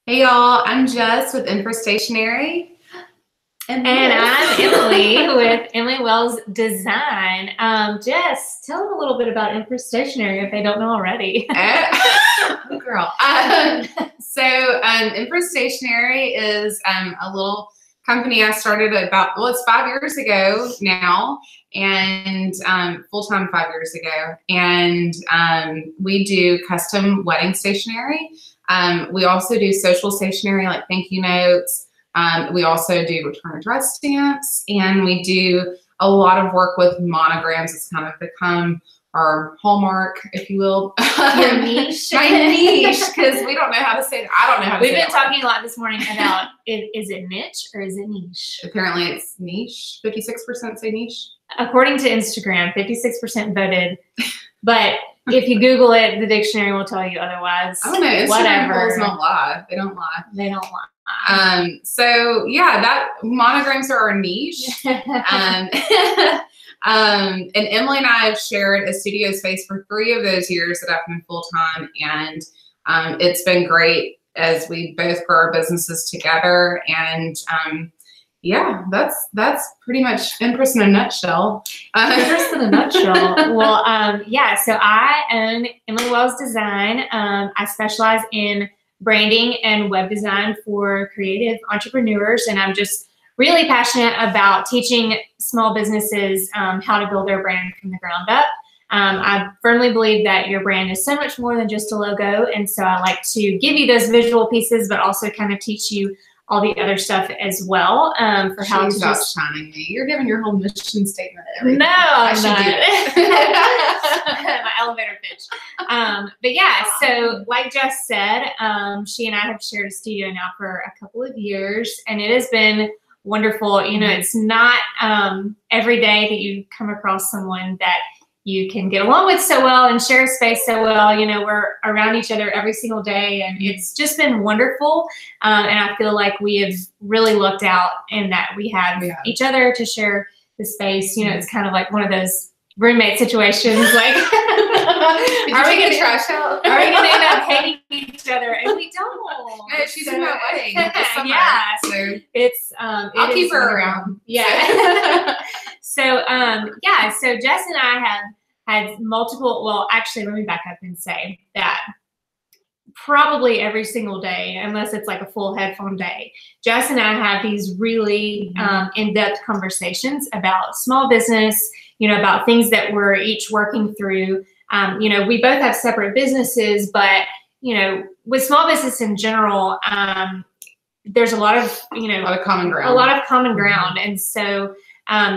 Hey y'all, I'm Jess with Infrastationery. And I'm Emily with Emily Wells Design. Jess, tell them a little bit about Infrastationery if they don't know already. Girl. Infrastationery is a little company I started it's 5 years ago now, and full-time 5 years ago. And we do custom wedding stationery. We also do social stationery like thank you notes. We also do return address stamps, and we do a lot of work with monograms. It's kind of become our hallmark, if you will. Your niche. My niche, because we don't know how to say it. I don't know how to say it. We've been talking a lot this morning about is it niche or is it niche? Apparently it's niche. 56% say niche. According to Instagram, 56% voted. But if you Google it, the dictionary will tell you otherwise. I don't know. Instagram polls don't lie. They don't lie. They don't lie. So yeah, that monograms are our niche. And Emily and I have shared a studio space for 3 of those years that I've been full-time, and it's been great as we both grow our businesses together. And yeah, that's pretty much Empress in a nutshell. Empress in a nutshell. Well, yeah, so I own Emily Wells Design. I specialize in branding and web design for creative entrepreneurs, and I'm just really passionate about teaching small businesses how to build their brand from the ground up. I firmly believe that your brand is so much more than just a logo, and so I like to give you those visual pieces, but also kind of teach you all the other stuff as well for how to just shining me. You're giving your whole mission statement. No, I'm not. My elevator pitch. But yeah, so like Jess said, she and I have shared a studio now for a couple of years, and it has been wonderful. You know, it's not every day that you come across someone that you can get along with so well and share space so well. You know, we're around each other every single day, and it's just been wonderful. And I feel like we have really looked out in that we have each other to share the space. You know, it's kind of like one of those roommate situations. Like, are we gonna trash out? Are we gonna end up hating each other? And we don't. No, she's in my wedding. Yeah, so it's I'll keep her around. Yeah. So yeah, so Jess and I have had multiple, well, actually, let me back up and say that probably every single day, unless it's like a full headphone day, Jess and I have these really in-depth conversations about small business, you know, about things that we're each working through. You know, we both have separate businesses, but, you know, with small business in general, there's a lot of, you know, a lot of common ground. A lot of common ground. And so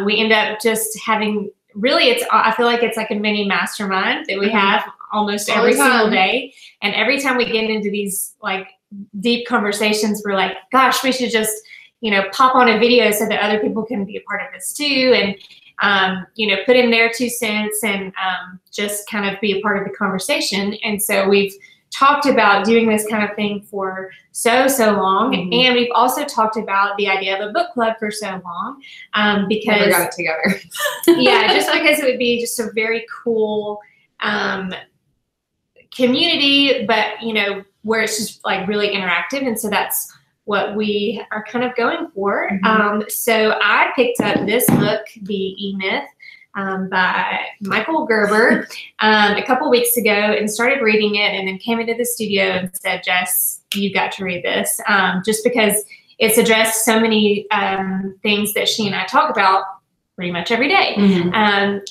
we end up just having, really, I feel like it's like a mini mastermind that we have almost every single day. And every time we get into these like deep conversations, we're like, gosh, we should just, you know, pop on a video so that other people can be a part of this too. And, you know, put in their 2 cents and just kind of be a part of the conversation. And so we've talked about doing this kind of thing for so long. And we've also talked about the idea of a book club for so long because we got it together. Yeah, just because it would be just a very cool community, but, you know, where it's just like really interactive. And so that's what we are kind of going for. So I picked up this book, The E-Myth, by Michael Gerber a couple weeks ago and started reading it, and then came into the studio and said, Jess, you've got to read this, just because it's addressed so many things that she and I talk about pretty much every day.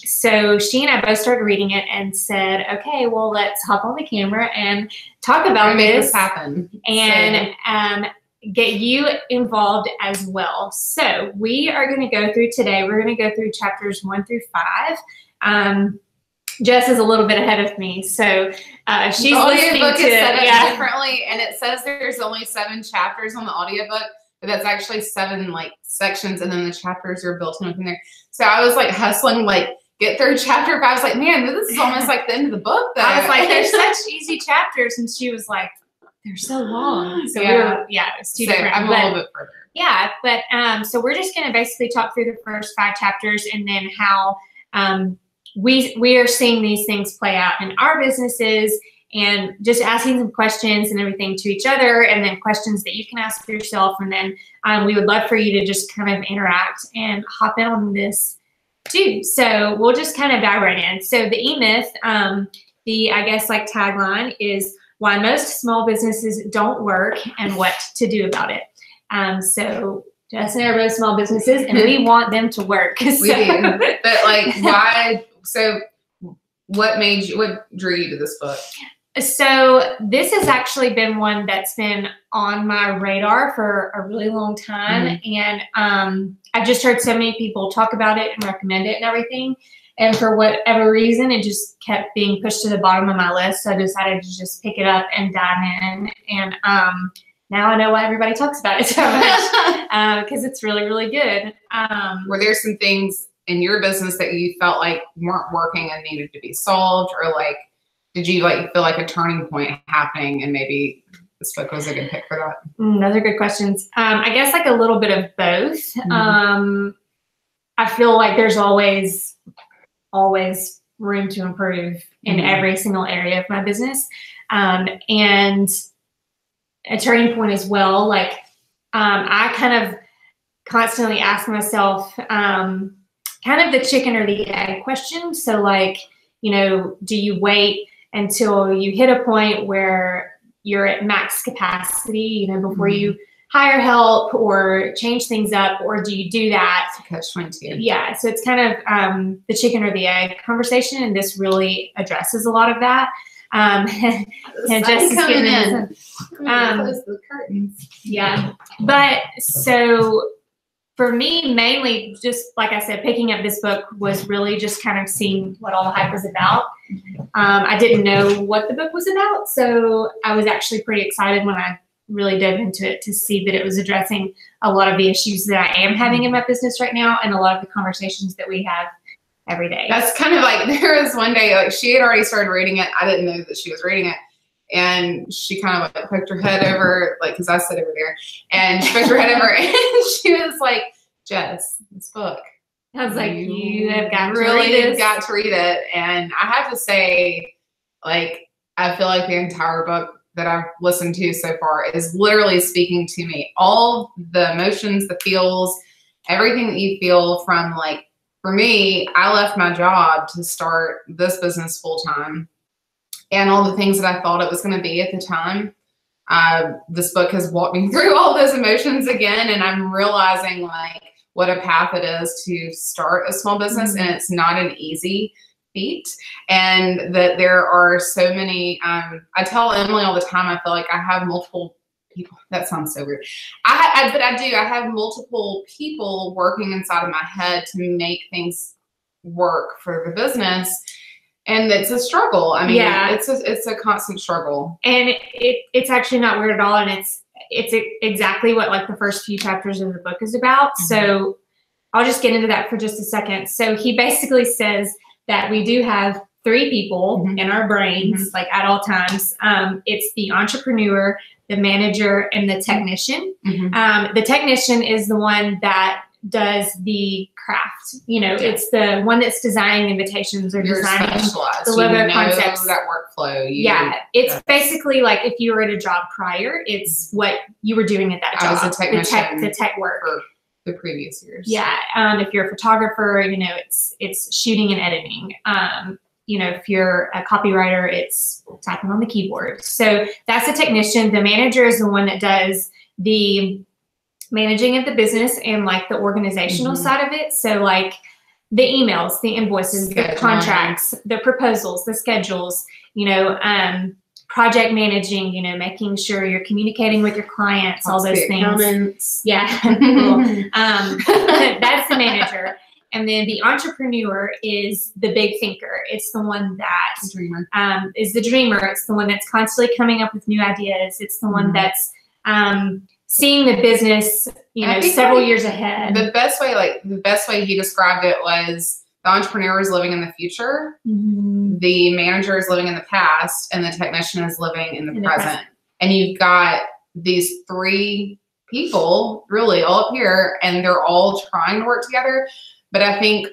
So she and I both started reading it and said, okay, well, let's hop on the camera and talk about this happen and get you involved as well. So we are going to go through today. We're going to go through chapters 1 through 5. Jess is a little bit ahead of me, so she's listening to it differently, and it says there's only 7 chapters on the audiobook, but that's actually 7 like sections, and then the chapters are built in within there. So I was like hustling, like get through chapter 5. I was like, man, this is almost like the end of the book, though. I was like, there's such easy chapters, and she was like, they're so long. So it's too different. I'm a little bit further. Yeah, but so we're just going to basically talk through the first 5 chapters, and then how we are seeing these things play out in our businesses, and just asking some questions and everything to each other, and then questions that you can ask yourself. And then we would love for you to just kind of interact and hop in on this too. So we'll just kind of dive right in. So the E-Myth, the, I guess, like tagline is why most small businesses don't work and what to do about it. So Justin and I are both small businesses, and we want them to work. So. We do, but like, why? So, what drew you to this book? So this has actually been one that's been on my radar for a really long time, and I've just heard so many people talk about it and recommend it and everything. And for whatever reason, it just kept being pushed to the bottom of my list. So I decided to just pick it up and dive in. And now I know why everybody talks about it so much, because it's really, really good. Were there some things in your business that you felt like weren't working and needed to be solved, or like, did you like feel like a turning point happening and maybe this book was a good pick for that? Those are good questions. I guess like a little bit of both. I feel like there's always room to improve in every single area of my business. And a turning point as well. Like, I kind of constantly ask myself, kind of the chicken or the egg question. So like, you know, do you wait until you hit a point where you're at max capacity, you know, before you hire help or change things up, or do you do that? Catch-22. Yeah. So it's kind of the chicken or the egg conversation, and this really addresses a lot of that. And just coming in. Close the curtains. Yeah. But so for me, mainly, just like I said, picking up this book was really just kind of seeing what all the hype was about. I didn't know what the book was about, so I was actually pretty excited when I really dove into it to see that it was addressing a lot of the issues that I am having in my business right now, and a lot of the conversations that we have every day. That's kind of like, there was one day, like, she had already started reading it. I didn't know that she was reading it. And she kind of like poked her head over, like, because I sit over there, and she poked her head over, and she was like, Jess, this book. I was like, you have got to really read this. got to read it. And I have to say, like, I feel like the entire book that I've listened to so far is literally speaking to me. All the emotions, the feels, everything that you feel from, like, for me, I left my job to start this business full time. And all the things that I thought it was going to be at the time, this book has walked me through all those emotions again. And I'm realizing, like, what a path it is to start a small business. And it's not an easy feat. And that there are so many, I tell Emily all the time, I feel like I have multiple people. That sounds so weird. But I do. I have multiple people working inside of my head to make things work for the business. And it's a struggle. I mean, yeah, it's a constant struggle. And it's actually not weird at all. And it's exactly what, like, the first few chapters of the book is about. So I'll just get into that for just a second. So he basically says that we do have three people in our brains, like, at all times. It's the entrepreneur, the manager, and the technician. The technician is the one that does the craft. You know, it's the one that's designing invitations or designing the logo concepts. That workflow. It's basically like if you were at a job prior, it's what you were doing at that job. I was a technician. The tech work. For the previous years. Yeah. If you're a photographer, you know, it's shooting and editing. You know, if you're a copywriter, it's typing on the keyboard. So that's a technician. The manager is the one that does the managing of the business and, like, the organizational side of it. So, like, the emails, the invoices, the contracts, the proposals, the schedules, you know, project managing, you know, making sure you're communicating with your clients, all those things. Comments. Yeah. That's the manager. And then the entrepreneur is the big thinker. It's the one that is the dreamer. It's the one that's constantly coming up with new ideas. It's the one that's seeing the business, you know, several years ahead. The best way he described it was the entrepreneur is living in the future, the manager is living in the past, and the technician is living in the present. And you've got these three people really all up here, and they're all trying to work together. But I think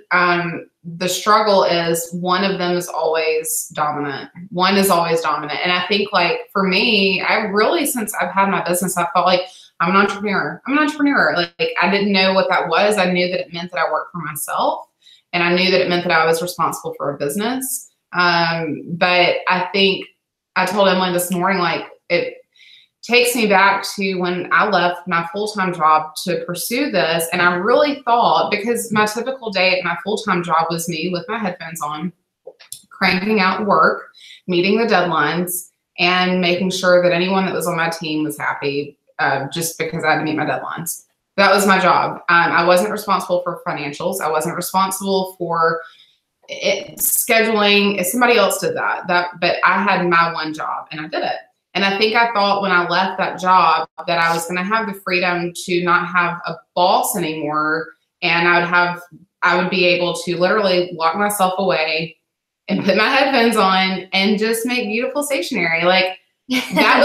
the struggle is one of them is always dominant. One is always dominant. And I think like for me, I really, since I've had my business, I felt like I'm an entrepreneur. I'm an entrepreneur. Like I didn't know what that was. I knew that it meant that I worked for myself, and I knew that it meant that I was responsible for a business. But I think I told Emily this morning, like it takes me back to when I left my full-time job to pursue this. And I really thought, because my typical day at my full-time job was me with my headphones on, cranking out work, meeting the deadlines, and making sure that anyone that was on my team was happy, just because I had to meet my deadlines. That was my job. I wasn't responsible for financials. I wasn't responsible for scheduling. If somebody else did that, but I had my one job and I did it. And I think I thought when I left that job that I was going to have the freedom to not have a boss anymore. And I would be able to literally lock myself away and put my headphones on and just make beautiful stationery. Like that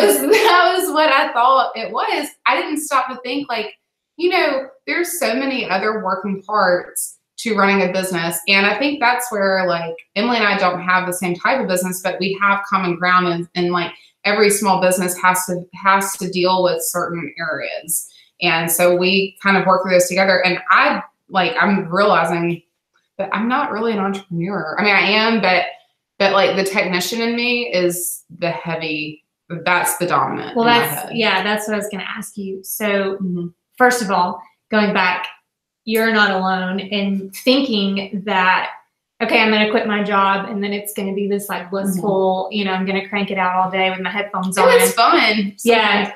was what I thought it was. I didn't stop to think like, there's so many other working parts to running a business. And I think that's where like Emily and I don't have the same type of business, but we have common ground, and like every small business has to deal with certain areas. And so we kind of work through this together. And I'm realizing that I'm not really an entrepreneur. I mean, I am, but like the technician in me is that's the dominant. Well, that's what I was going to ask you. So first of all, going back, you're not alone in thinking that, okay, I'm going to quit my job and then it's going to be this like blissful, I'm going to crank it out all day with my headphones on. It's fun. Yeah.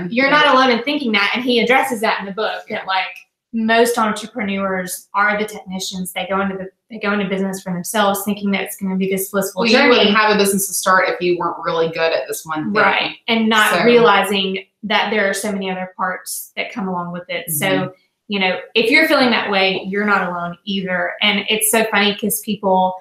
You're not alone in thinking that. And he addresses that in the book that like most entrepreneurs are the technicians. They go into business for themselves thinking that it's going to be this blissful journey. You wouldn't have a business to start if you weren't really good at this one thing. Right. And not realizing that there are so many other parts that come along with it. So, if you're feeling that way, you're not alone either. And it's so funny because people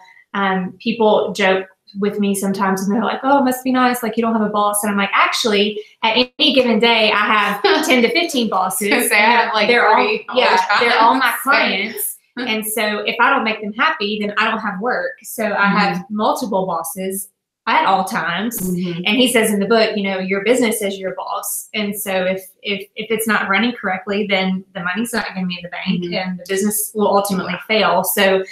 joke with me sometimes and they're like, oh, it must be nice. Like you don't have a boss. And I'm like, actually, at any given day, I have 10 to 15 bosses. They're all my clients. And so if I don't make them happy, then I don't have work. So I have multiple bosses at all times. And he says in the book, your business is your boss. And so if it's not running correctly, then the money's not going to be in the bank and the business will ultimately fail. So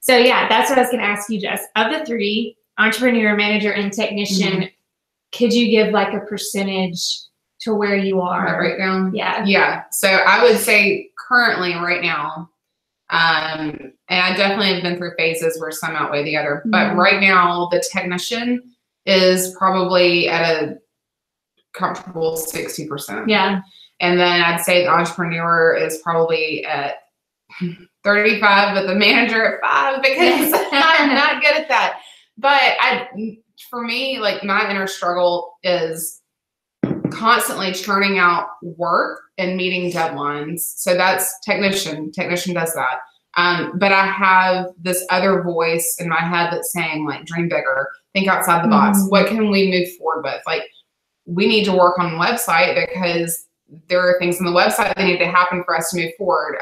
yeah, that's what I was going to ask you, Jess. Of the three, entrepreneur, manager, and technician, could you give like a percentage to where you are? My breakdown? Yeah. Yeah. So I would say currently right now, and I definitely have been through phases where some outweigh the other, but right now the technician is probably at a comfortable 60%. Yeah. And then I'd say the entrepreneur is probably at 35, but the manager at 5 because I'm not good at that. But for me, like my inner struggle is constantly churning out work and meeting deadlines. So that's technician. Technician does that. But I have this other voice in my head that's saying like, dream bigger, think outside the box. What can we move forward with? Like we need to work on the website because there are things on the website that need to happen for us to move forward.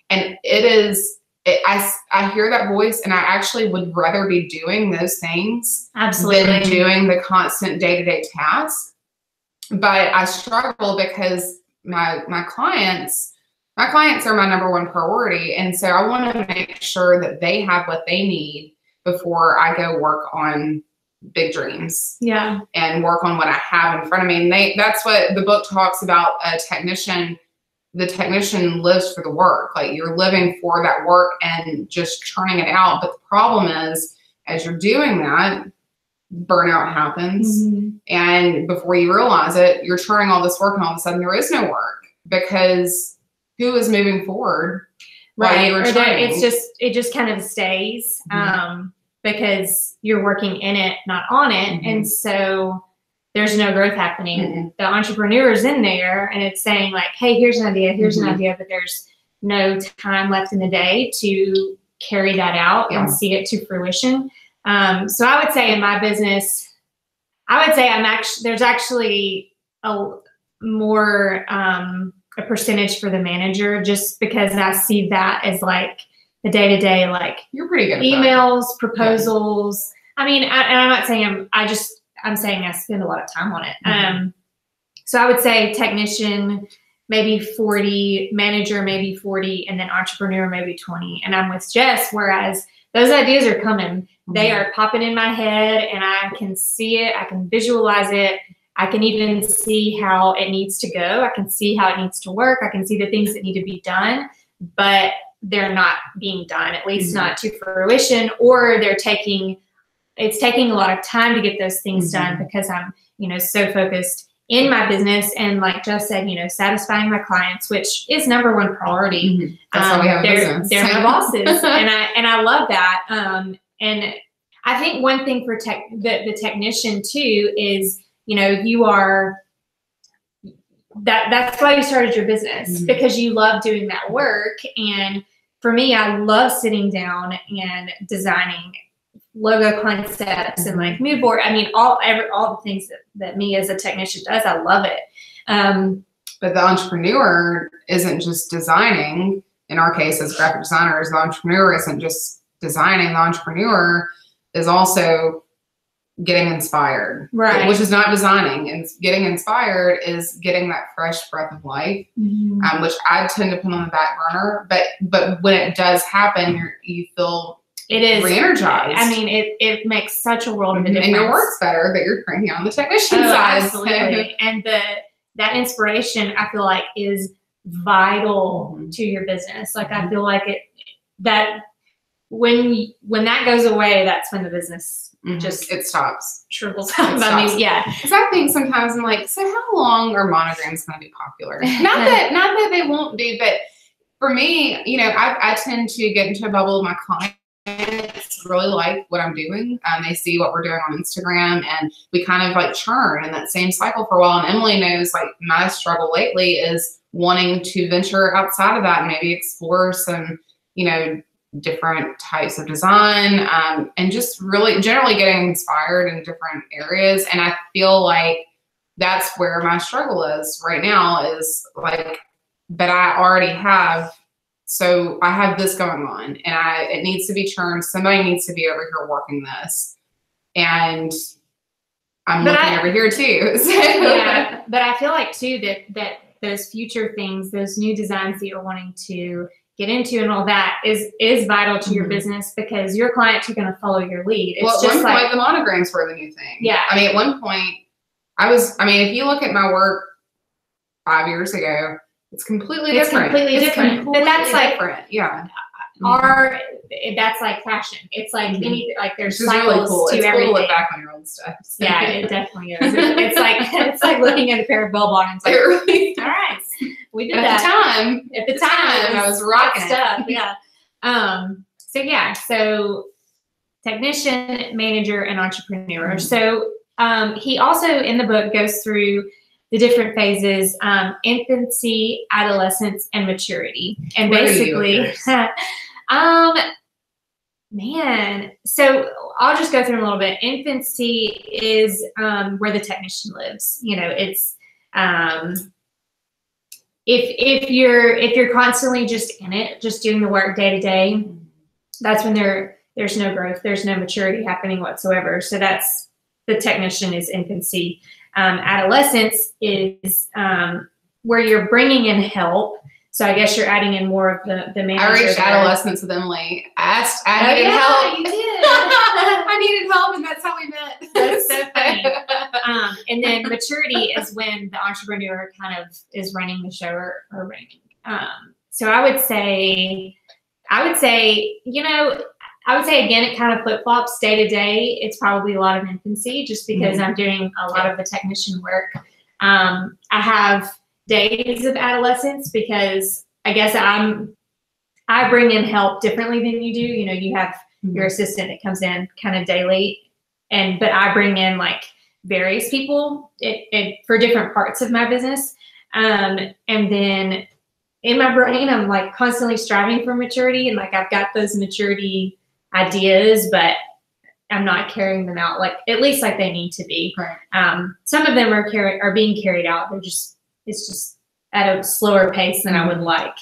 And I hear that voice and I actually would rather be doing those things than doing the constant day-to-day tasks. But I struggle because my clients are my number one priority. And so I want to make sure that they have what they need before I go work on big dreams. Yeah. And work on what I have in front of me. And that's what the book talks about. A technician, the technician lives for the work. Like you're living for that work and just churning it out. But the problem is, as you're doing that, burnout happens. And before you realize it, you're churning all this work and all of a sudden there is no work because who is moving forward? Right. Or that it just kind of stays because you're working in it, not on it. And so there's no growth happening. The entrepreneur is in there and it's saying like, hey, here's an idea, here's an idea, but there's no time left in the day to carry that out and see it to fruition. So I would say in my business, there's actually a more, a percentage for the manager just because I see that as like the day-to-day, like you're pretty good at emails, proposals. Yeah. I mean, and I'm not saying I'm saying I spend a lot of time on it. Mm-hmm. So I would say technician, maybe 40, manager, maybe 40, and then entrepreneur, maybe 20. And I'm with Jess, whereas those ideas are coming. Mm-hmm. They are popping in my head, and I can see it. I can visualize it. I can even see how it needs to go. I can see how it needs to work. I can see the things that need to be done, but they're not being done, at least mm-hmm. not to fruition, or it's taking a lot of time to get those things mm-hmm. done because I'm, so focused in my business, and like Jess said, satisfying my clients, which is number one priority. Mm-hmm. That's why we have a business. They're my bosses, and I love that. And I think one thing for the technician too is, you are that's why you started your business, mm-hmm. because you love doing that work. And for me, I love sitting down and designing logo concepts and like mood board. I mean, all the things that me as a technician does, I love it. But the entrepreneur isn't just designing. In our case, as graphic designers, the entrepreneur isn't just designing. The entrepreneur is also getting inspired, right? Which is not designing. And getting inspired is getting that fresh breath of life, mm-hmm. Which I tend to put on the back burner. But when it does happen, you feel it is re-energized. I mean, it makes such a world of a difference. And your work's better, but you're cranky on the technician side. Absolutely. And that inspiration, I feel like, is vital mm-hmm. to your business. Like, I feel like that when that goes away, that's when the business mm-hmm. it stops. Shrivels up. I mean, yeah. Because I think sometimes I'm like, so how long are monograms going to be popular? Not that they won't be, but for me, I tend to get into a bubble of my clients. Really like what I'm doing. They see what we're doing on Instagram, and we kind of like churn in that same cycle for a while. And Emily knows, like, my struggle lately is wanting to venture outside of that and maybe explore some, different types of design, and just really generally getting inspired in different areas. And I feel like that's where my struggle is right now, is like, but I already have. So I have this going on, and it needs to be churned. Somebody needs to be over here working this, and I'm looking over here too. So. Yeah, but I feel like too that those future things, those new designs that you're wanting to get into, and all that is vital to mm-hmm. your business, because your clients are going to follow your lead. It's at one point, the monograms were the new thing. Yeah, I mean, at one point, if you look at my work 5 years ago. It's completely different. But that's like different. Yeah. That's like fashion. It's like mm-hmm. anything, like there's cycles really cool. to everything. Cool to look back on your old stuff. So. Yeah, it definitely is. It's like looking at a pair of bell bottoms. Like, really all right, we did that. At the time, I was rocking stuff. Yeah. So technician, manager, and entrepreneur. Mm-hmm. So he also in the book goes through the different phases, infancy, adolescence, and maturity. And basically, so I'll just go through them a little bit. Infancy is where the technician lives. It's if you're constantly just in it, just doing the work day to day, that's when there's no growth, there's no maturity happening whatsoever. So that's the technician is infancy. Adolescence is where you're bringing in help. So I guess you're adding in more of the manager. I reached adolescence with Emily. I needed help. You did. I needed help, and that's how we met. That's so funny. And then maturity is when the entrepreneur kind of is running the show or running. So I would say, again, it kind of flip-flops day to day. It's probably a lot of infancy just because I'm doing a lot of the technician work. I have days of adolescence because I guess I bring in help differently than you do. You have your assistant that comes in kind of daily, but I bring in like various people for different parts of my business. And then in my brain, I'm like constantly striving for maturity, and like I've got those maturity ideas, but I'm not carrying them out at least like they need to be. Right. Some of them are being carried out. It's just at a slower pace than I would like.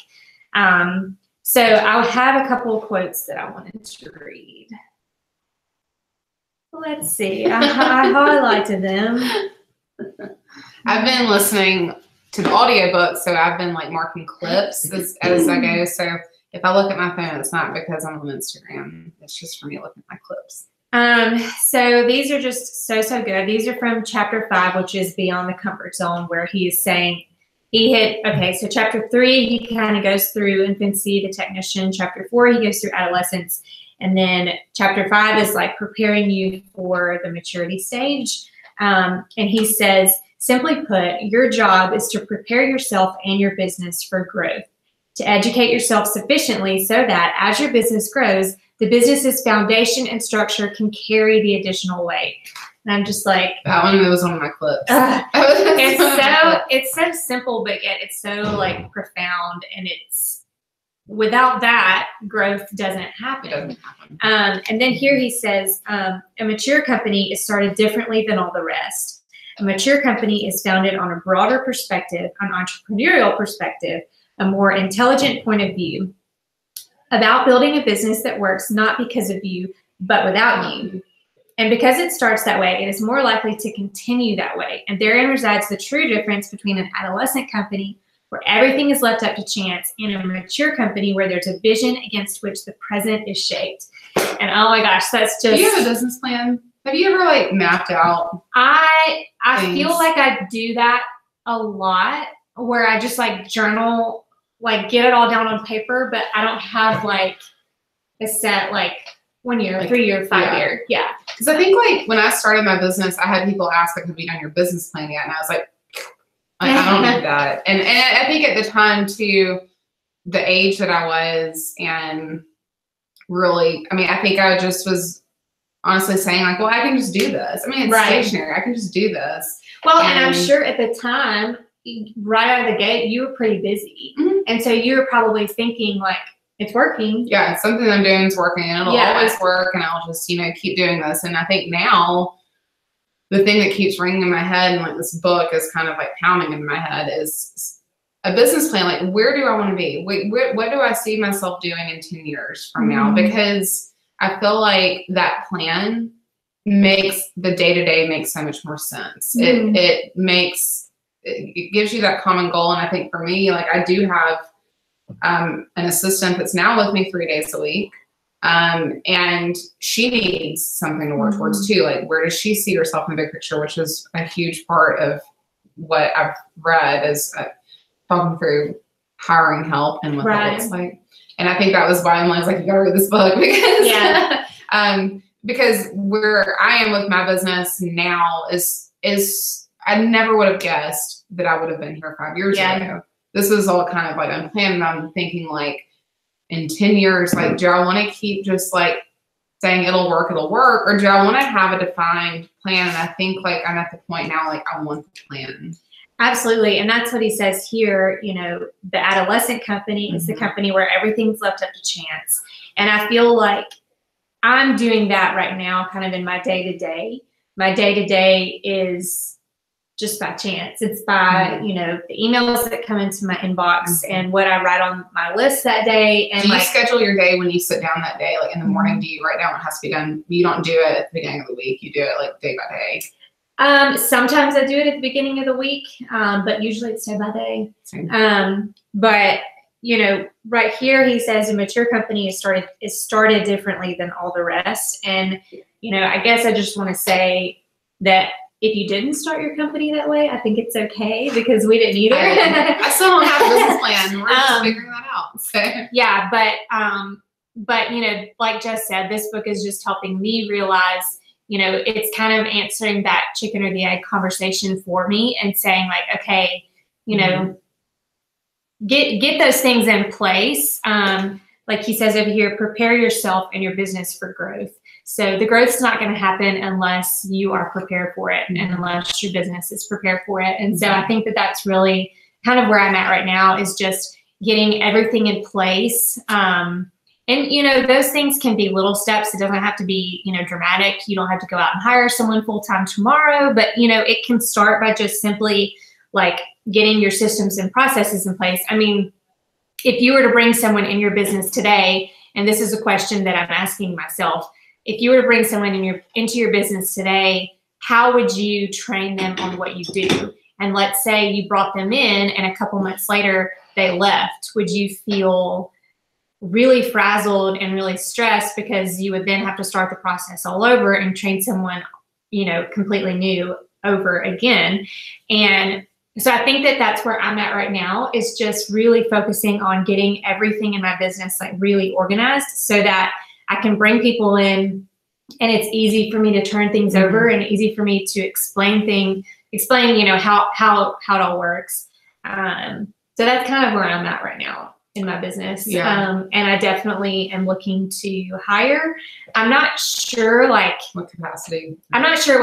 So I have a couple of quotes that I wanted to read. Let's see. I highlighted them. I've been listening to the audiobook, so I've been like marking clips as I go. So if I look at my phone, it's not because I'm on Instagram. It's just for me looking at my clips. So these are just so good. These are from chapter 5, which is Beyond the Comfort Zone, where he is saying so chapter 3, he kind of goes through infancy, the technician. Chapter 4, he goes through adolescence. And then chapter 5 is like preparing you for the maturity stage. And he says, simply put, your job is to prepare yourself and your business for growth, to educate yourself sufficiently so that as your business grows, the business's foundation and structure can carry the additional weight. And I'm just like, that one was one of my clips. It's so simple, but yet it's so like profound, and it's without that growth doesn't happen. It doesn't happen. And then here he says, a mature company is started differently than all the rest. A mature company is founded on a broader perspective, an entrepreneurial perspective, a more intelligent point of view about building a business that works not because of you, but without you. And because it starts that way, it is more likely to continue that way. And therein resides the true difference between an adolescent company where everything is left up to chance and a mature company where there's a vision against which the present is shaped. And oh my gosh, that's just... Do you have a business plan? Have you ever like mapped out? I feel like I do that a lot, where I just like journal, like get it all down on paper, but I don't have like a set like 1 year, like, 3 year, 5 year. Yeah. Because I think like when I started my business, I had people ask like, have you done your business plan yet? And I was like I don't do that. And I think at the time too, the age that I was, and really, I mean, I think I just was honestly saying like, well, I can just do this. I mean, it's stationary. I can just do this. Well, and I'm sure at the time, right out of the gate, you were pretty busy. Mm-hmm. And so you were probably thinking like, it's working. Yeah, something I'm doing is working, and it'll always work, and I'll just, keep doing this. And I think now the thing that keeps ringing in my head, and like this book is kind of like pounding in my head, is a business plan. Like, where do I want to be? What do I see myself doing in 10 years from now? Because I feel like that plan makes the day-to-day make so much more sense. It gives you that common goal. And I think for me, like I do have an assistant that's now with me 3 days a week. And she needs something to work towards too. Like, where does she see herself in the big picture, which is a huge part of what I've read is talking through hiring help and what that looks like. And I think that was why I was like, you gotta read this book, because, because where I am with my business now is I never would have guessed that I would have been here 5 years ago. This is all kind of like unplanned. And I'm thinking like in 10 years, like, do I want to keep just like saying it'll work, or do I want to have a defined plan? And I think like I'm at the point now, like I want the plan. Absolutely. And that's what he says here. The adolescent company is the company where everything's left up to chance. And I feel like I'm doing that right now kind of in my day-to-day. My day-to-day is just by chance. It's by, the emails that come into my inbox and what I write on my list that day. And do you schedule your day when you sit down that day? Like in the morning, do you write down what has to be done? You don't do it at the beginning of the week. You do it like day by day. Sometimes I do it at the beginning of the week, but usually it's day by day. But right here he says a mature company is started differently than all the rest. And I guess I just want to say that if you didn't start your company that way, I think it's okay, because we didn't either. I still don't have a business plan. We're just figuring that out. So. Yeah, but like Jess said, this book is just helping me realize, it's kind of answering that chicken or the egg conversation for me and saying like, okay, get those things in place. Like he says over here, prepare yourself and your business for growth. So the growth's not going to happen unless you are prepared for it and unless your business is prepared for it. And so I think that that's really kind of where I'm at right now, is just getting everything in place. And, those things can be little steps. It doesn't have to be, dramatic. You don't have to go out and hire someone full-time tomorrow, but, it can start by just simply like getting your systems and processes in place. I mean, if you were to bring someone in your business today, and this is a question that I'm asking myself, if you were to bring someone into your business today, how would you train them on what you do? And let's say you brought them in and a couple months later they left. Would you feel really frazzled and really stressed because you would then have to start the process all over and train someone, completely new over again? And so I think that that's where I'm at right now, is just really focusing on getting everything in my business like really organized so that I can bring people in and it's easy for me to turn things over and easy for me to explain, how it all works. So that's kind of where I'm at right now in my business. Yeah. And I definitely am looking to hire. I'm not sure what capacity. I'm not sure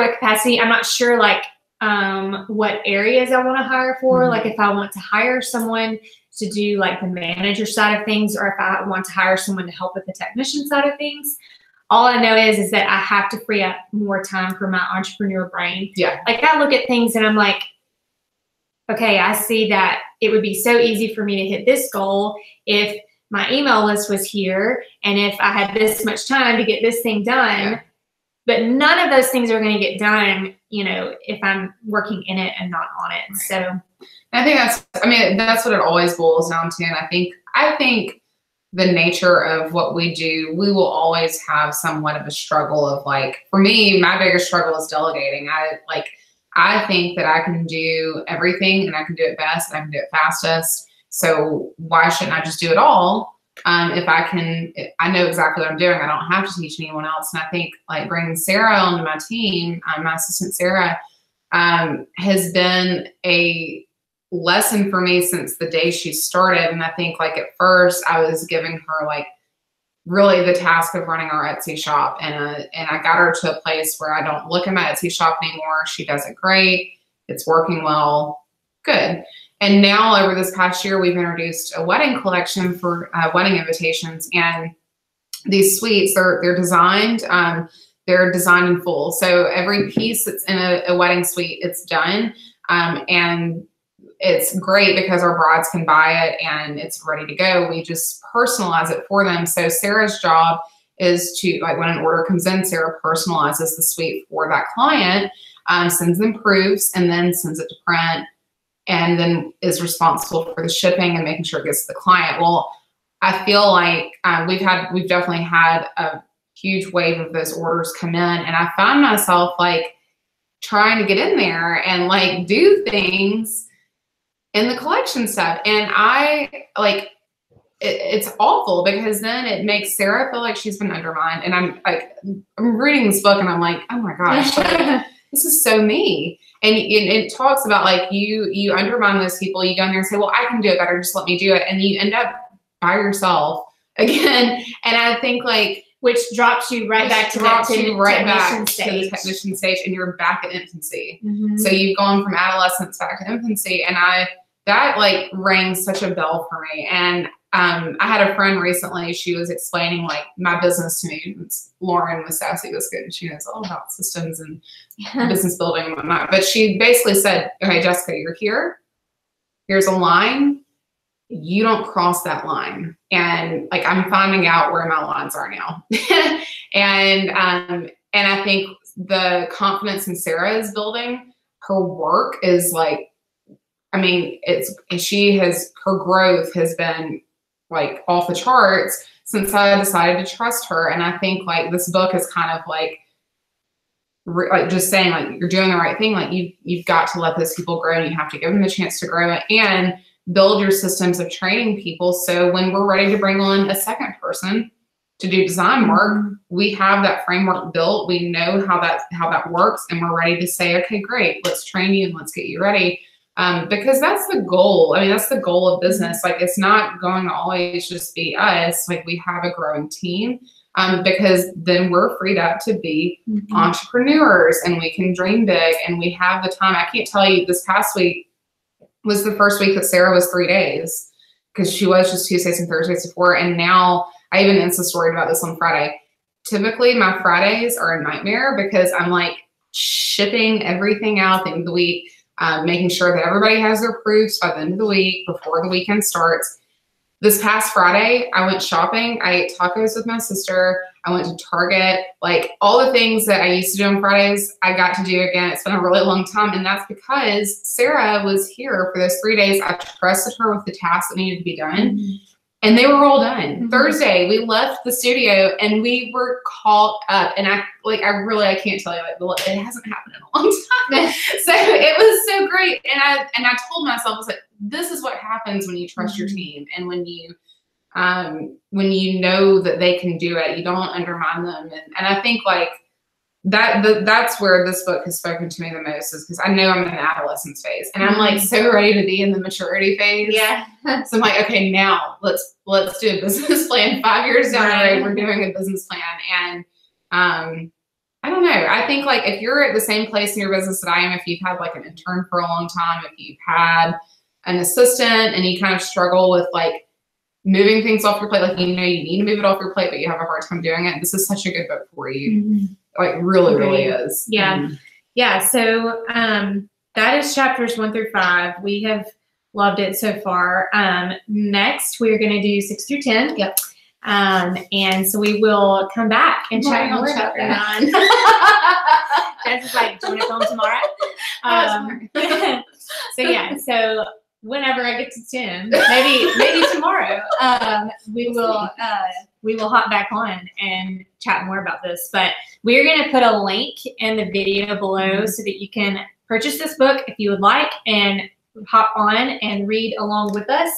what areas I want to hire for. Like if I want to hire someone to do like the manager side of things, or if I want to hire someone to help with the technician side of things. All I know is that I have to free up more time for my entrepreneur brain. Yeah. Like I look at things and I'm like, okay, I see that it would be so easy for me to hit this goal if my email list was here and if I had this much time to get this thing done. Yeah. But none of those things are going to get done, if I'm working in it and not on it. So I think that's what it always boils down to. And I think the nature of what we do, we will always have somewhat of a struggle of for me, my biggest struggle is delegating. I think that I can do everything and I can do it best and I can do it fastest. So why shouldn't I just do it all? If I know exactly what I'm doing, I don't have to teach anyone else. And I think bringing Sarah onto my team, my assistant Sarah, has been a lesson for me since the day she started. And I think at first I was giving her really the task of running our Etsy shop. And I got her to a place where I don't look at my Etsy shop anymore. She does it great. It's working well. Good. And now over this past year, we've introduced a wedding collection for wedding invitations. And these suites, they're designed in full. So every piece that's in a wedding suite, it's done. And it's great because our brides can buy it and it's ready to go. We just personalize it for them. So Sarah's job is to, when an order comes in, Sarah personalizes the suite for that client, sends them proofs, and then sends it to print, and then is responsible for the shipping and making sure it gets to the client. Well, I feel like we've definitely had a huge wave of those orders come in, and I found myself trying to get in there and do things in the collection stuff. And it's awful because then it makes Sarah feel like she's been undermined. And I'm reading this book and I'm like, oh my gosh, this is so me. And it talks about you undermine those people. You go in there and say, well, I can do it better. Just let me do it. And you end up by yourself again. And I think which drops you right back to the technician stage, and you're back at infancy. So you've gone from adolescence back to infancy. And that rang such a bell for me. And I had a friend recently, she was explaining my business to me. Lauren was sassy, was good. She knows all about systems and business building and whatnot. But she basically said, okay, Jessica, you're here. Here's a line. You don't cross that line. And I'm finding out where my lines are now. And I think the confidence in Sarah is building. Her work is her growth has been off the charts since I decided to trust her. And I think this book is kind of just saying you're doing the right thing. You've got to let those people grow, and you have to give them the chance to grow and build your systems of training people. So when we're ready to bring on a second person to do design work, we have that framework built. We know how that works, and we're ready to say, okay, great, let's train you and let's get you ready. Because that's the goal. That's the goal of business. It's not going to always just be us. We have a growing team, because then we're freed up to be entrepreneurs, and we can dream big, and we have the time. I can't tell you, this past week was the first week that Sarah was 3 days, because she was just Tuesdays and Thursdays before. And now I even Insta storied about this on Friday. Typically my Fridays are a nightmare because I'm shipping everything out at the end of the week. Making sure that everybody has their proofs by the end of the week before the weekend starts. this past Friday, I went shopping. I ate tacos with my sister. I went to Target. Like all the things that I used to do on Fridays, I got to do again. It's been a really long time. And that's because Sarah was here for those 3 days. I trusted her with the tasks that needed to be done. And they were all done. Thursday, we left the studio and we were caught up. And I can't tell you, like, it hasn't happened in a long time. So it was so great. And I told myself, I was like, this is what happens when you trust your team and when you know that they can do it, you don't undermine them. And I think like that's where this book has spoken to me the most, is because I know I'm in the adolescence phase and I'm like so ready to be in the maturity phase. Yeah. So I'm like, okay, now let's do a business plan. 5 years down the road, we're doing a business plan. And I don't know. I think like if you're at the same place in your business that I am, if you've had like an intern for a long time, if you've had an assistant and you kind of struggle with like moving things off your plate, like, you know, you need to move it off your plate, but you have a hard time doing it. This is such a good book for you. Like really, really is. Yeah. Yeah. So, that is chapters 1 through 5. We have loved it so far. Next we're going to do 6 through 10. Yep. And so we will come back and chat more about that. Jess is like, do you want to film tomorrow? So yeah, so whenever I get to 10, maybe tomorrow, we will hop back on and chat more about this. But we're going to put a link in the video below so that you can purchase this book if you would like and hop on and read along with us.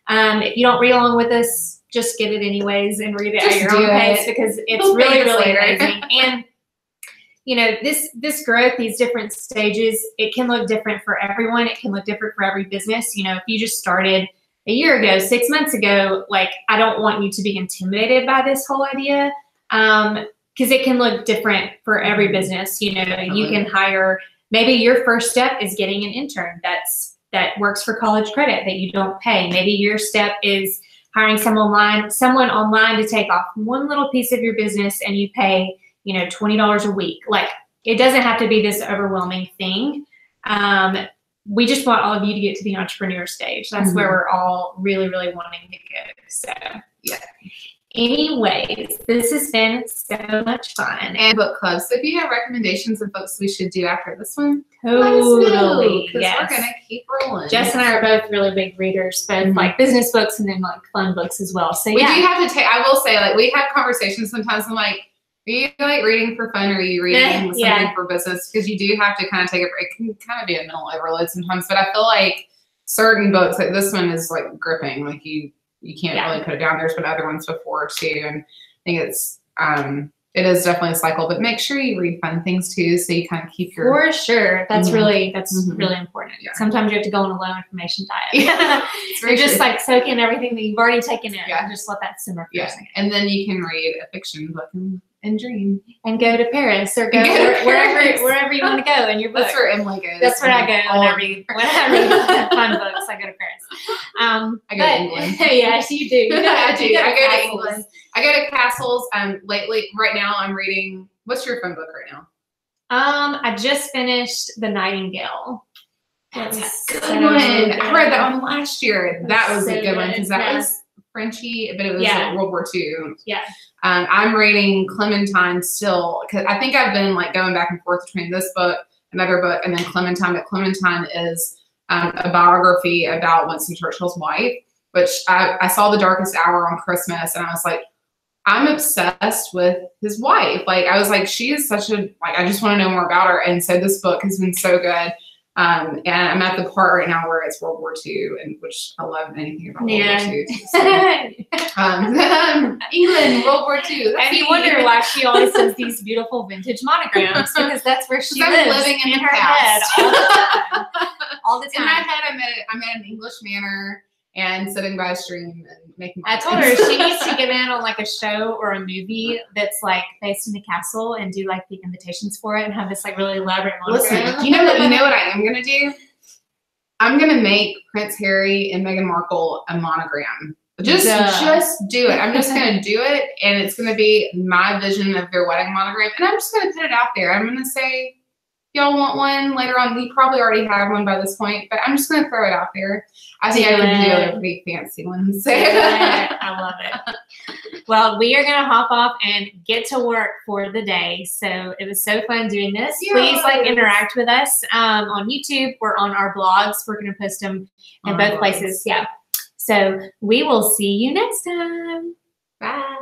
If you don't read along with us, just get it anyways and read it at your own pace, because it's really, really amazing. And you know, this growth, these different stages, it can look different for everyone. It can look different for every business. You know, if you just started a year ago, 6 months ago, like, I don't want you to be intimidated by this whole idea, because it can look different for every business. You know, you can hire, maybe your first step is getting an intern that works for college credit that you don't pay. Maybe your step is hiring someone online to take off one little piece of your business and you pay, you know, $20 a week. Like, it doesn't have to be this overwhelming thing. We just want all of you to get to the entrepreneur stage. That's where we're all really, really wanting to go. So yeah. Anyways, this has been so much fun. And book club. So if you have recommendations of books we should do after this one, totally. Yes. We're gonna keep rolling. Jess and I are both really big readers, both like business books and then like fun books as well. So we do have to take. I will say, like, we have conversations sometimes. I'm like, are you like reading for fun, or are you reading something for business? Because you do have to kind of take a break. It can kind of be a mental overload sometimes. But I feel like certain books, like this one, is like gripping. Like you can't really put it down. There's been other ones before too, and I think it is definitely a cycle. But make sure you read fun things too, so you kind of keep your. For sure, that's really important. Yeah. Sometimes you have to go on a low information diet. You're just like soaking everything that you've already taken in. Yeah. And just let that simmer for a second. And then you can read a fiction book and dream and go to Paris or go wherever you want to go in your book. That's where Emily goes. That's where I go when I read fun books. I go to Paris. I go to England. Yes, you do. I do. I go to England. I go to castles. Lately, right now, I'm reading. What's your fun book right now? I just finished The Nightingale. That's a good one. I read that one last year. That was a good one because that was Frenchy, but it was World War II. Yeah. I'm reading Clementine still, because I think I've been like going back and forth between this book, another book, and then Clementine. But Clementine is a biography about Winston Churchill's wife, which I saw The Darkest Hour on Christmas, and I was like, I'm obsessed with his wife. Like, I was like, she is such a, like, I just want to know more about her. And so this book has been so good. And I'm at the part right now where it's World War II, and which I love anything about World War II. So, England, World War II. And you wonder why she always does these beautiful vintage monograms, because that's where she lives, living in her past. head all the time. In my head, I'm at an English manor and sitting by a stream and making. I told her she needs to get in on like a show or a movie that's like based in the castle and do like the invitations for it and have this like really elaborate monogram. Listen, you know what I am gonna do? I'm gonna make Prince Harry and Meghan Markle a monogram. Just do it. I'm just gonna do it, and it's gonna be my vision of their wedding monogram, and I'm just gonna put it out there. I'm gonna say, y'all want one later on. We probably already have one by this point, but I'm just going to throw it out there. I think I could do other pretty fancy ones. I love it. Well, we are going to hop off and get to work for the day. So it was so fun doing this. Yes. Please interact with us on YouTube. We're on our blogs. We're going to post them in both places. Yeah. So we will see you next time. Bye.